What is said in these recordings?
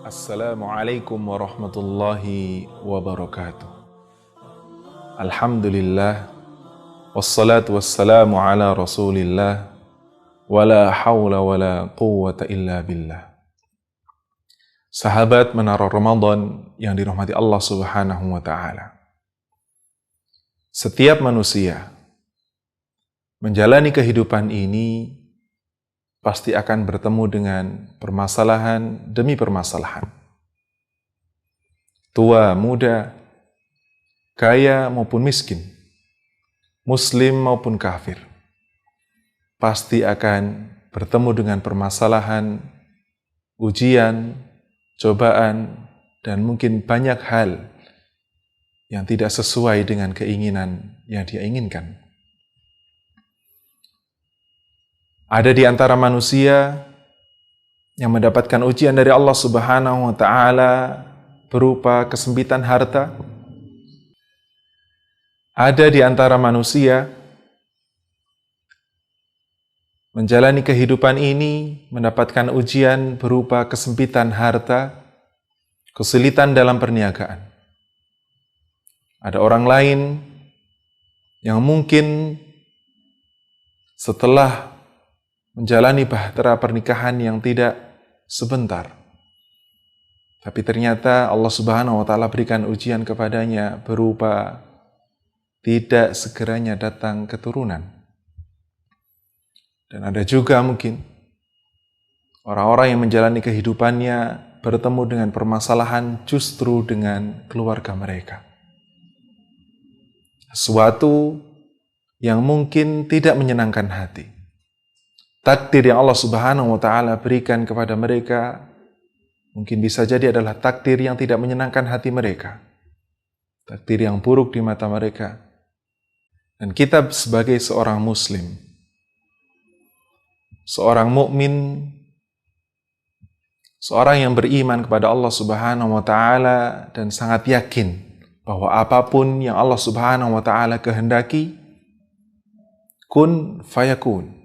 Assalamualaikum warahmatullahi wabarakatuh. Alhamdulillah, wassalatu wassalamu ala rasulillah, wala hawla wala quwwata illa billah. Sahabat Menara Ramadan yang dirahmati Allah subhanahu wa ta'ala. Setiap manusia menjalani kehidupan ini pasti akan bertemu dengan permasalahan demi permasalahan. Tua, muda, kaya maupun miskin, muslim maupun kafir, pasti akan bertemu dengan permasalahan, ujian, cobaan, dan mungkin banyak hal yang tidak sesuai dengan keinginan yang dia inginkan. Ada di antara manusia yang mendapatkan ujian dari Allah Subhanahu wa ta'ala berupa kesempitan harta. Ada di antara manusia menjalani kehidupan ini mendapatkan ujian berupa kesempitan harta, kesulitan dalam perniagaan. Ada orang lain yang mungkin setelah menjalani bahtera pernikahan yang tidak sebentar, tapi ternyata Allah Subhanahu wa ta'ala berikan ujian kepadanya berupa tidak segeranya datang keturunan. Dan ada juga mungkin orang-orang yang menjalani kehidupannya bertemu dengan permasalahan justru dengan keluarga mereka. Sesuatu yang mungkin tidak menyenangkan hati. Takdir yang Allah Subhanahu wa ta'ala berikan kepada mereka mungkin bisa jadi adalah takdir yang tidak menyenangkan hati mereka. Takdir yang buruk di mata mereka. Dan kita sebagai seorang muslim, seorang mukmin, seorang yang beriman kepada Allah Subhanahu wa ta'ala dan sangat yakin bahwa apapun yang Allah Subhanahu wa ta'ala kehendaki, kun fayakun.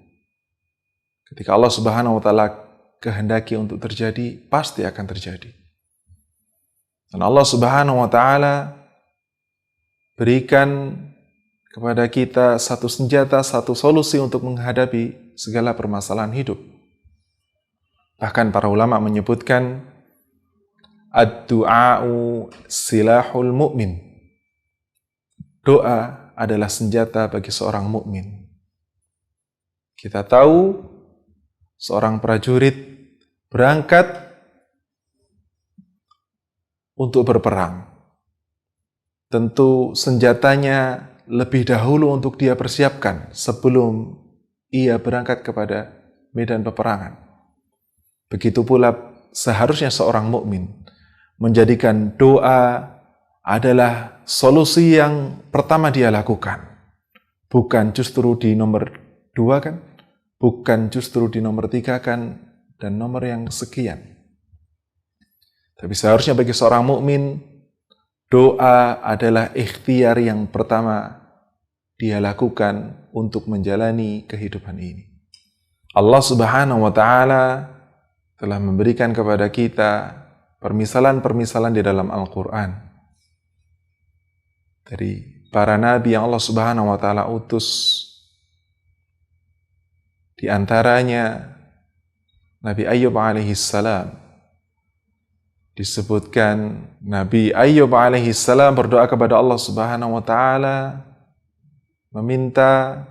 Ketika Allah Subhanahu wa ta'ala kehendaki untuk terjadi, pasti akan terjadi. Dan Allah Subhanahu wa ta'ala berikan kepada kita satu senjata, satu solusi untuk menghadapi segala permasalahan hidup. Bahkan para ulama menyebutkan ad-du'a'u silahul mu'min. Doa adalah senjata bagi seorang mukmin. Kita tahu seorang prajurit berangkat untuk berperang. Tentu senjatanya lebih dahulu untuk dia persiapkan sebelum ia berangkat kepada medan peperangan. Begitu pula seharusnya seorang mukmin menjadikan doa adalah solusi yang pertama dia lakukan. Bukan justru di nomor 2 kan? Bukan justru di nomor 3 kan, dan nomor yang sekian. Tapi seharusnya bagi seorang mukmin, doa adalah ikhtiar yang pertama dia lakukan untuk menjalani kehidupan ini. Allah Subhanahu wa ta'ala telah memberikan kepada kita permisalan-permisalan di dalam Al-Quran. Dari para nabi yang Allah Subhanahu wa ta'ala utus. Di antaranya Nabi Ayyub alaihissalam. Disebutkan Nabi Ayyub alaihissalam berdoa kepada Allah Subhanahu wa ta'ala meminta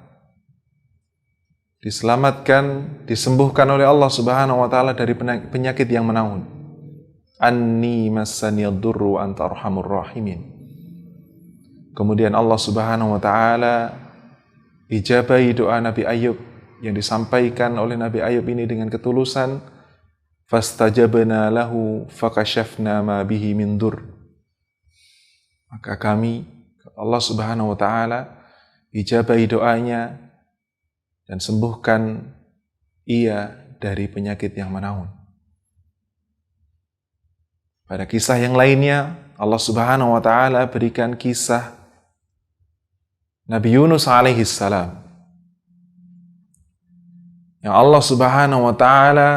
diselamatkan, disembuhkan oleh Allah Subhanahu wa ta'ala dari penyakit yang menaun. Anni massaniyad durru anta arhamur rahimin. Kemudian Allah Subhanahu wa ta'ala ijabahi doa Nabi Ayyub yang disampaikan oleh Nabi Ayyub ini dengan ketulusan. Fastajabna lahu fakashafna ma bihi min dur. Maka kami, Allah Subhanahu wa ta'ala, ijabahi doanya dan sembuhkan ia dari penyakit yang menaun. Pada kisah yang lainnya, Allah Subhanahu wa ta'ala berikan kisah Nabi Yunus alaihissalam. Yang Allah Subhanahu wa ta'ala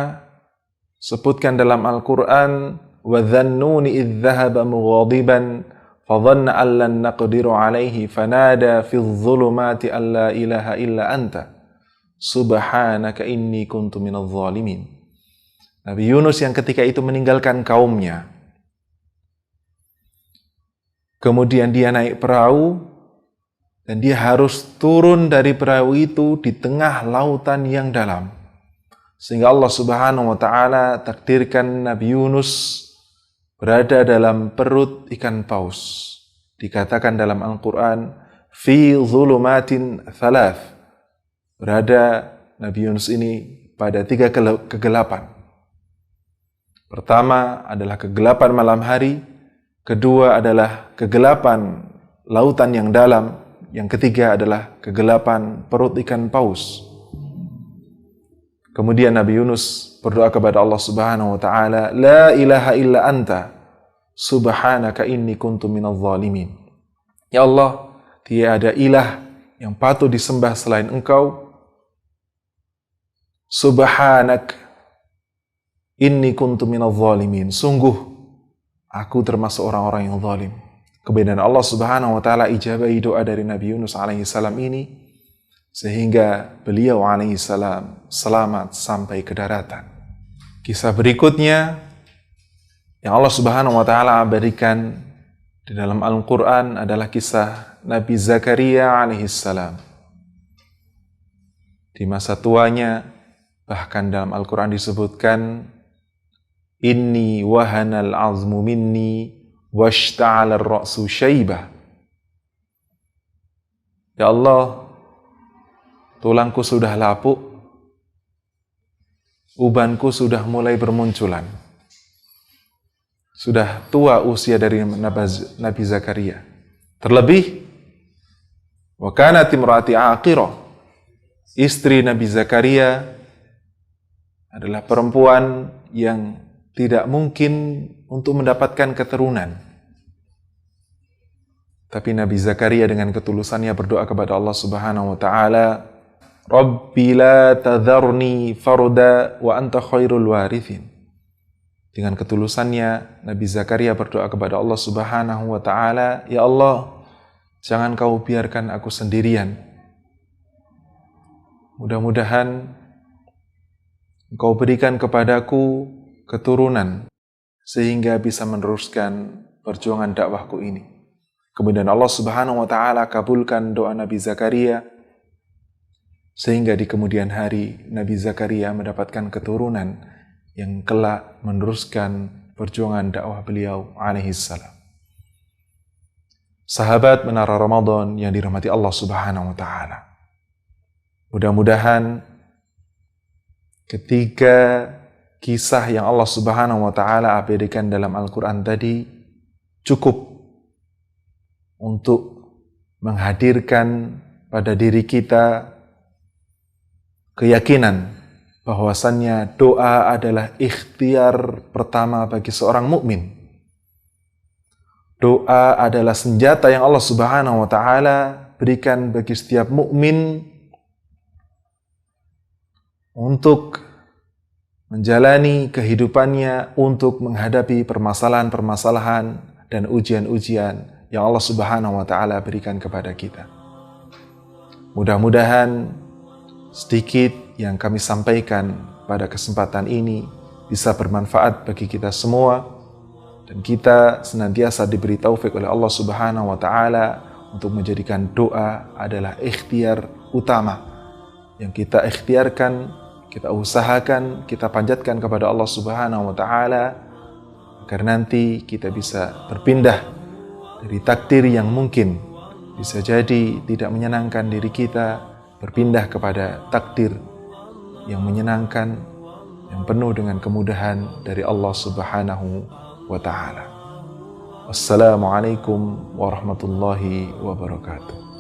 sebutkan dalam Al-Quran wa dhannuni idh dhahaba mughadiban fadhanna an lan naqdiru alaihi fanada fi dhulumati an la ilaha illa anta subhanaka inni kuntu minadh dhalimin. Nabi Yunus yang ketika itu meninggalkan kaumnya, kemudian dia naik perahu dan dia harus turun dari perahu itu di tengah lautan yang dalam. Sehingga Allah Subhanahu wa taala takdirkan Nabi Yunus berada dalam perut ikan paus. Dikatakan dalam Al-Qur'an fi dhulumatin thalath. Berada Nabi Yunus ini pada 3 kegelapan. Pertama adalah kegelapan malam hari, kedua adalah kegelapan lautan yang dalam, yang ketiga adalah kegelapan perut ikan paus. Kemudian Nabi Yunus berdoa kepada Allah Subhanahu wa taala, la ilaha illa anta subhanaka inni kuntu minadh dhalimin. Ya Allah, tiada ilah yang patut disembah selain Engkau. Subhanak inni kuntu minadh dhalimin. Sungguh aku termasuk orang-orang yang zalim. Kemudian Allah Subhanahu wa taala ijabahi doa dari Nabi Yunus alaihi salam ini sehingga beliau alaihi salam selamat sampai ke daratan. Kisah berikutnya yang Allah Subhanahu wa taala berikan di dalam Al-Qur'an adalah kisah Nabi Zakaria alaihi salam. Di masa tuanya bahkan dalam Al-Qur'an disebutkan inni wahanal azmu minni washta'ala ar-ra'su syaibah. Ya Allah, tulangku sudah lapuk, ubanku sudah mulai bermunculan. Sudah tua usia dari Nabi Zakaria. Terlebih, wa kanat imraati aqirah. Istri Nabi Zakaria adalah perempuan yang tidak mungkin untuk mendapatkan keturunan. Tapi Nabi Zakaria dengan ketulusannya berdoa kepada Allah Subhanahu wa taala, Rabbi la tadharni farda wa anta khairul warithin. Dengan ketulusannya Nabi Zakaria berdoa kepada Allah Subhanahu wa taala, ya Allah, jangan kau biarkan aku sendirian. Mudah-mudahan Engkau berikan kepadaku keturunan sehingga bisa meneruskan perjuangan dakwahku ini. Kemudian Allah Subhanahu wa taala kabulkan doa Nabi Zakaria sehingga di kemudian hari Nabi Zakaria mendapatkan keturunan yang kelak meneruskan perjuangan dakwah beliau alaihi salam. Sahabat Menara Ramadan yang dirahmati Allah Subhanahu wa taala. Mudah-mudahan ketika kisah yang Allah Subhanahu wa taala berikan dalam Al-Qur'an tadi cukup untuk menghadirkan pada diri kita keyakinan bahwasannya doa adalah ikhtiar pertama bagi seorang mukmin. Doa adalah senjata yang Allah Subhanahu wa taala berikan bagi setiap mukmin untuk menjalani kehidupannya, untuk menghadapi permasalahan-permasalahan dan ujian-ujian yang Allah Subhanahu wa taala berikan kepada kita. Mudah-mudahan sedikit yang kami sampaikan pada kesempatan ini bisa bermanfaat bagi kita semua dan kita senantiasa diberi taufik oleh Allah Subhanahu wa taala untuk menjadikan doa adalah ikhtiar utama yang kita ikhtiarkan, kita usahakan, kita panjatkan kepada Allah Subhanahu wa taala agar nanti kita bisa berpindah dari takdir yang mungkin bisa jadi tidak menyenangkan diri kita, berpindah kepada takdir yang menyenangkan, yang penuh dengan kemudahan dari Allah Subhanahu wa taala. Wassalamualaikum warahmatullahi wabarakatuh.